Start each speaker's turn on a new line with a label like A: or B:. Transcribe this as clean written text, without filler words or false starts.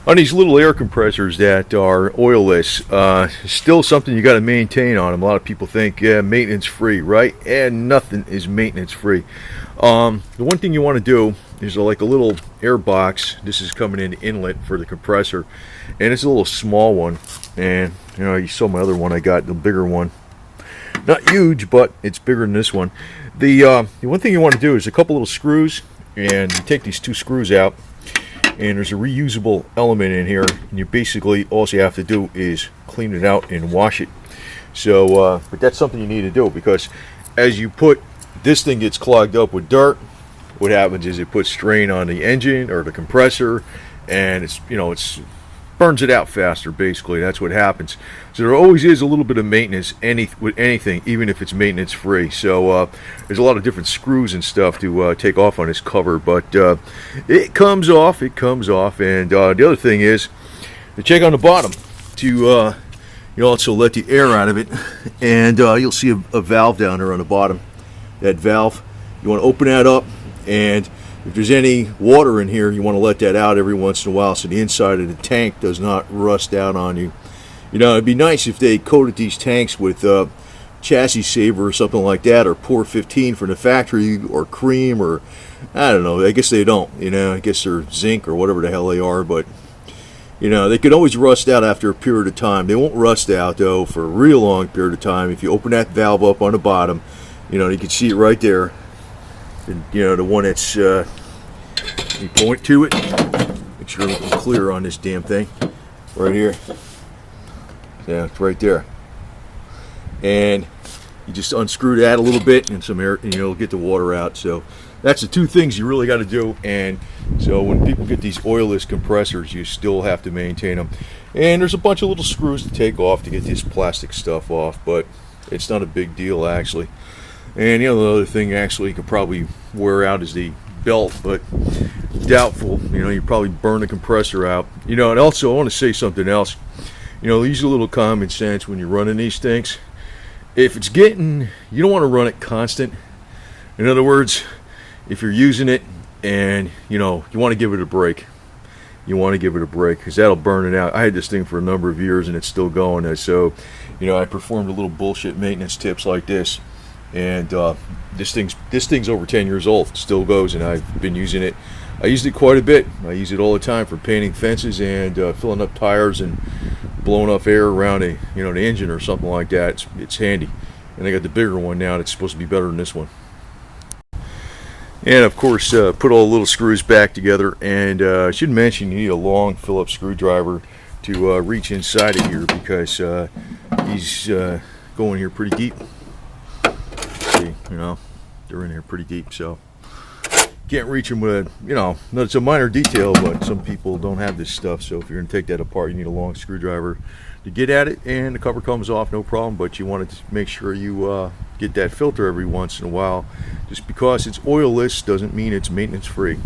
A: On these little air compressors that are oilless, still something you got to maintain on them. A lot of people think, yeah, maintenance free, right? And nothing is maintenance free. The one thing you want to do is like a little air box. This is coming in the inlet for the compressor, and it's a little small one. And you know, you saw my other one. I got the bigger one. Not huge, but it's bigger than this one. The one thing you want to do is a couple little screws, and you take these two screws out. And there's a reusable element in here, and you basically all you have to do is clean it out and wash it. So but that's something you need to do, because as you put this thing gets clogged up with dirt, what happens is it puts strain on the engine or the compressor, and it's burns it out faster. Basically, that's what happens. So there always is a little bit of maintenance with anything, even if it's maintenance free. So there's a lot of different screws and stuff to take off on this cover, but it comes off. And the other thing is to check on the bottom to you also let the air out of it, and you'll see a valve down there on the bottom. That valve, you want to open that up, and if there's any water in here, you want to let that out every once in a while so the inside of the tank does not rust out on you. You know, it'd be nice if they coated these tanks with chassis saver or something like that, or Pour 15 from the factory, or cream, or I don't know. I guess they don't. You know, I guess they're zinc or whatever the hell they are, but you know, they could always rust out after a period of time. They won't rust out though for a real long period of time if you open that valve up on the bottom. You know, you can see it right there. And, you know, the one that's you point to it, make sure I'm clear on this damn thing right here. Yeah, it's right there, and you just unscrew that a little bit, and some air, and you'll get the water out. So that's the two things you really got to do. And so when people get these oilless compressors, you still have to maintain them, and there's a bunch of little screws to take off to get this plastic stuff off, but it's not a big deal actually. And you know, the other thing actually you could probably wear out is the belt, but doubtful. You know, you probably burn the compressor out. You know, and also I want to say something else. You know, use a little common sense when you're running these things. If it's getting, you don't want to run it constant. In other words, if you're using it and you know you want to give it a break, because that'll burn it out. I had this thing for a number of years and it's still going. And so, you know, I performed a little bullshit maintenance tips like this. And this thing's over 10 years old. It still goes, and I've been using it. I used it quite a bit. I use it all the time for painting fences and filling up tires and blowing off air around the engine or something like that. It's handy. And I got the bigger one now that's supposed to be better than this one. And of course, put all the little screws back together. And I should mention you need a long Phillips screwdriver to reach inside of here, because he's going here pretty deep. You know, they're in here pretty deep, so can't reach them with it's a minor detail, but some people don't have this stuff. So if you're going to take that apart, you need a long screwdriver to get at it, and the cover comes off no problem, but you want to make sure you get that filter every once in a while. Just because it's oilless doesn't mean it's maintenance free.